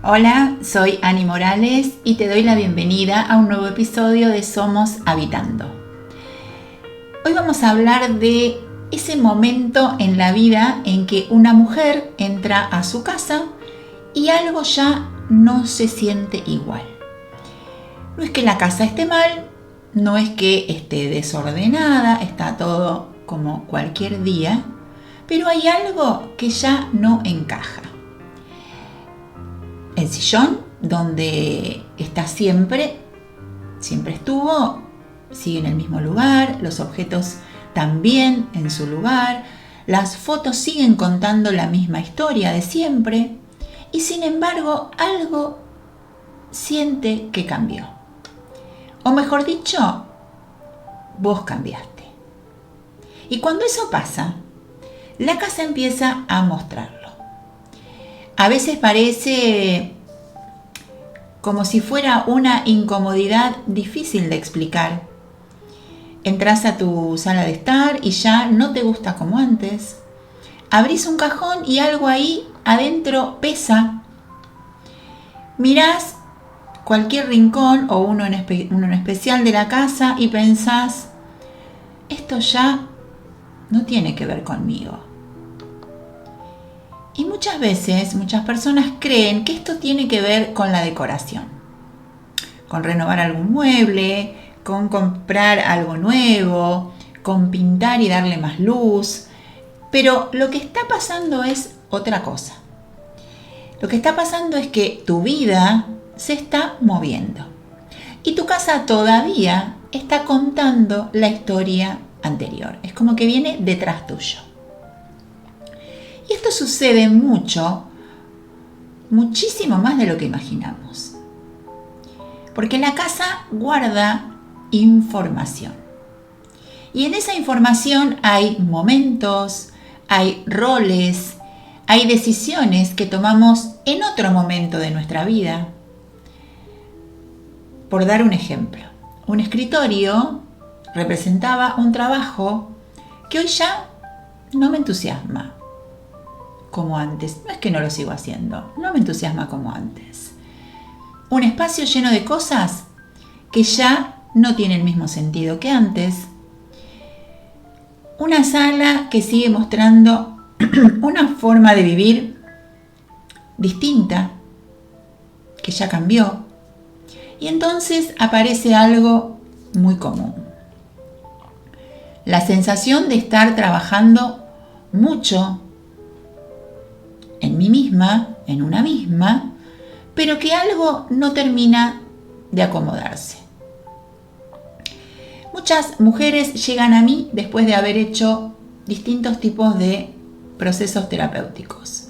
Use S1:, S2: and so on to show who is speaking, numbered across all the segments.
S1: Hola, soy Ani Morales y te doy la bienvenida a un nuevo episodio de Somos Habitando. Hoy vamos a hablar de ese momento en la vida en que una mujer entra a su casa y algo ya no se siente igual. No es que la casa esté mal, no es que esté desordenada, está todo como cualquier día, pero hay algo que ya no encaja. El sillón donde está siempre estuvo, sigue en el mismo lugar, los objetos también en su lugar, las fotos siguen contando la misma historia de siempre y sin embargo algo siente que cambió. O mejor dicho, vos cambiaste. Y cuando eso pasa, la casa empieza a mostrarlo. A veces parece como si fuera una incomodidad difícil de explicar. Entrás a tu sala de estar y ya no te gusta como antes. Abrís un cajón y algo ahí adentro pesa. Mirás cualquier rincón o uno en especial de la casa y pensás, esto ya no tiene que ver conmigo. Y muchas veces, muchas personas creen que esto tiene que ver con la decoración, con renovar algún mueble, con comprar algo nuevo, con pintar y darle más luz. Pero lo que está pasando es otra cosa. Lo que está pasando es que tu vida se está moviendo y tu casa todavía está contando la historia anterior. Es como que viene detrás tuyo. Y esto sucede muchísimo más de lo que imaginamos. Porque la casa guarda información. Y en esa información hay momentos, hay roles, hay decisiones que tomamos en otro momento de nuestra vida. Por dar un ejemplo, un escritorio representaba un trabajo que hoy ya no me entusiasma como antes. No es que no lo sigo haciendo, no me entusiasma como antes. Un espacio lleno de cosas que ya no tiene el mismo sentido que antes. Una sala que sigue mostrando una forma de vivir distinta, que ya cambió. Y entonces aparece algo muy común. La sensación de estar trabajando mucho en mí misma, en una misma, pero que algo no termina de acomodarse. Muchas mujeres llegan a mí después de haber hecho distintos tipos de procesos terapéuticos,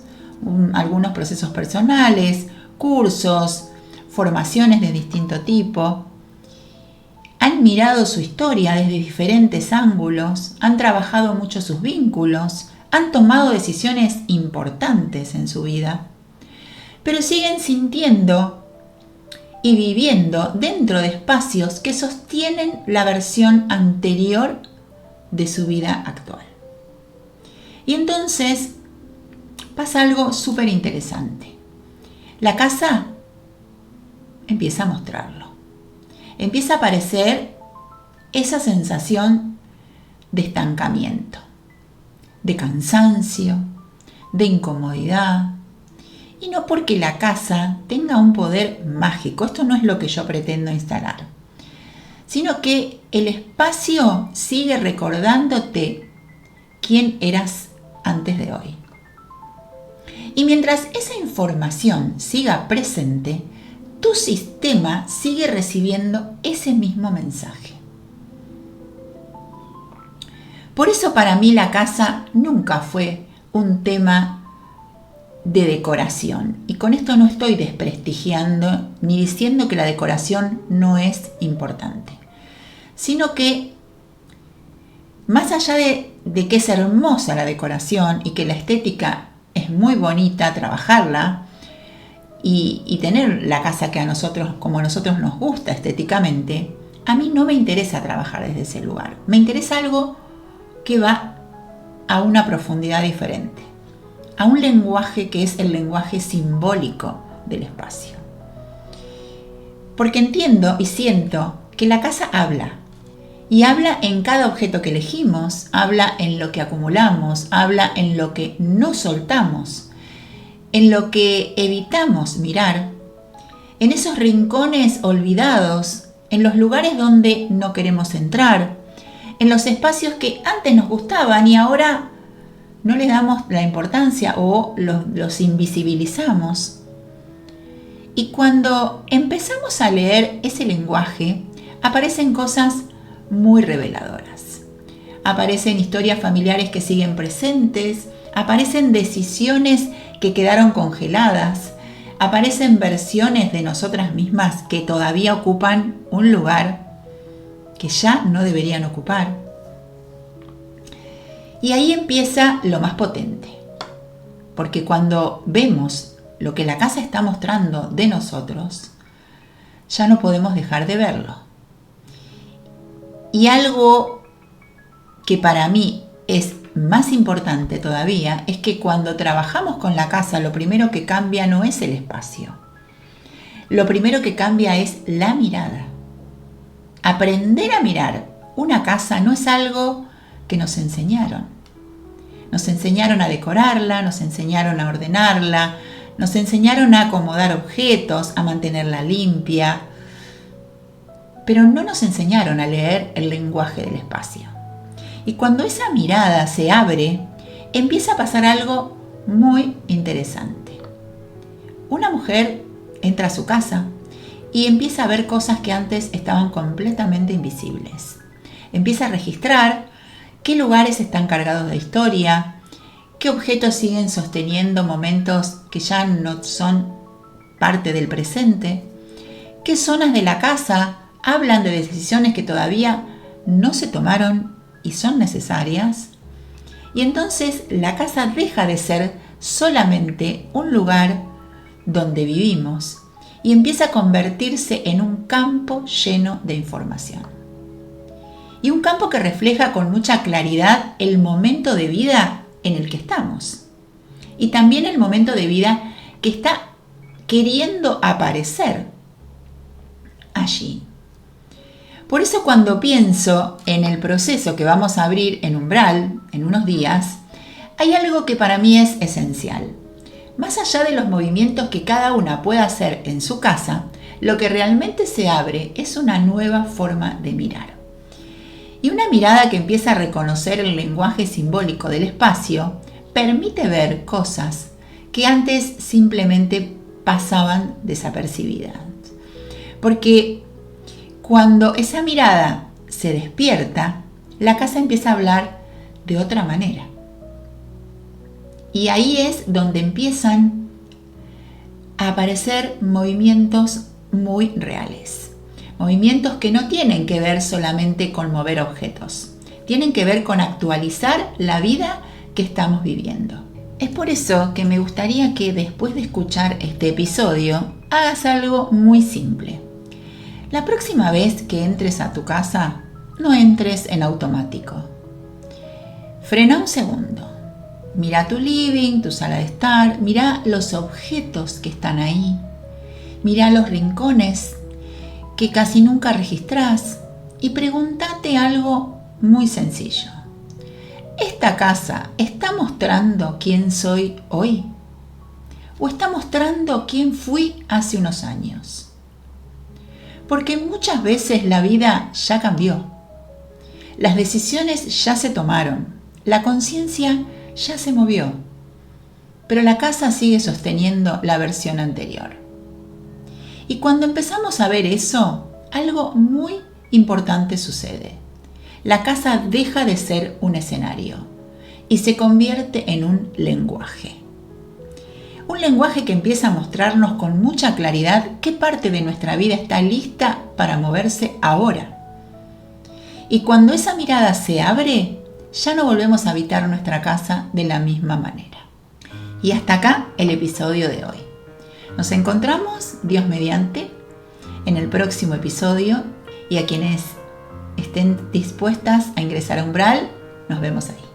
S1: algunos procesos personales, cursos, formaciones de distinto tipo. Han mirado su historia desde diferentes ángulos, han trabajado mucho sus vínculos, han tomado decisiones importantes en su vida, pero siguen sintiendo y viviendo dentro de espacios que sostienen la versión anterior de su vida actual. Y entonces pasa algo súper interesante. La casa empieza a mostrarlo. Empieza a aparecer esa sensación de estancamiento, de cansancio, de incomodidad. Y no porque la casa tenga un poder mágico, esto no es lo que yo pretendo instalar, sino que el espacio sigue recordándote quién eras antes de hoy. Y mientras esa información siga presente, tu sistema sigue recibiendo ese mismo mensaje. Por eso para mí la casa nunca fue un tema de decoración. Y con esto no estoy desprestigiando ni diciendo que la decoración no es importante, sino que más allá de que es hermosa la decoración y que la estética es muy bonita, trabajarla y tener la casa que como a nosotros nos gusta estéticamente, a mí no me interesa trabajar desde ese lugar. Me interesa algo que va a una profundidad diferente, a un lenguaje que es el lenguaje simbólico del espacio. Porque entiendo y siento que la casa habla. Y habla en cada objeto que elegimos, habla en lo que acumulamos, habla en lo que no soltamos, en lo que evitamos mirar, en esos rincones olvidados, en los lugares donde no queremos entrar, en los espacios que antes nos gustaban y ahora no les damos la importancia o los invisibilizamos. Y cuando empezamos a leer ese lenguaje, aparecen cosas muy reveladoras. Aparecen historias familiares que siguen presentes, aparecen decisiones que quedaron congeladas, aparecen versiones de nosotras mismas que todavía ocupan un lugar que ya no deberían ocupar. Y ahí empieza lo más potente, porque cuando vemos lo que la casa está mostrando de nosotros, ya no podemos dejar de verlo. Y algo que para mí es más importante todavía es que cuando trabajamos con la casa, lo primero que cambia no es el espacio. Lo primero que cambia es la mirada. Aprender a mirar una casa no es algo que nos enseñaron. Nos enseñaron a decorarla, nos enseñaron a ordenarla, nos enseñaron a acomodar objetos, a mantenerla limpia, pero no nos enseñaron a leer el lenguaje del espacio. Y cuando esa mirada se abre, empieza a pasar algo muy interesante. Una mujer entra a su casa y empieza a ver cosas que antes estaban completamente invisibles. Empieza a registrar qué lugares están cargados de historia, qué objetos siguen sosteniendo momentos que ya no son parte del presente, qué zonas de la casa hablan de decisiones que todavía no se tomaron y son necesarias. Y entonces la casa deja de ser solamente un lugar donde vivimos y empieza a convertirse en un campo lleno de información. Y un campo que refleja con mucha claridad el momento de vida en el que estamos. Y también el momento de vida que está queriendo aparecer allí. Por eso cuando pienso en el proceso que vamos a abrir en Umbral en unos días, hay algo que para mí es esencial. Más allá de los movimientos que cada una pueda hacer en su casa, lo que realmente se abre es una nueva forma de mirar. Y una mirada que empieza a reconocer el lenguaje simbólico del espacio permite ver cosas que antes simplemente pasaban desapercibidas. Porque cuando esa mirada se despierta, la casa empieza a hablar de otra manera. Y ahí es donde empiezan a aparecer movimientos muy reales. Movimientos que no tienen que ver solamente con mover objetos. Tienen que ver con actualizar la vida que estamos viviendo. Es por eso que me gustaría que después de escuchar este episodio, hagas algo muy simple. La próxima vez que entres a tu casa, no entres en automático. Frena un segundo. Mira tu living, tu sala de estar, mira los objetos que están ahí. Mira los rincones que casi nunca registrás y pregúntate algo muy sencillo. ¿Esta casa está mostrando quién soy hoy? ¿O está mostrando quién fui hace unos años? Porque muchas veces la vida ya cambió. Las decisiones ya se tomaron. La conciencia ya se movió. Pero la casa sigue sosteniendo la versión anterior. Y cuando empezamos a ver eso, algo muy importante sucede. La casa deja de ser un escenario y se convierte en un lenguaje. Un lenguaje que empieza a mostrarnos con mucha claridad qué parte de nuestra vida está lista para moverse ahora. Y cuando esa mirada se abre, ya no volvemos a habitar nuestra casa de la misma manera. Y hasta acá el episodio de hoy. Nos encontramos, Dios mediante, en el próximo episodio y a quienes estén dispuestas a ingresar a Umbral, nos vemos ahí.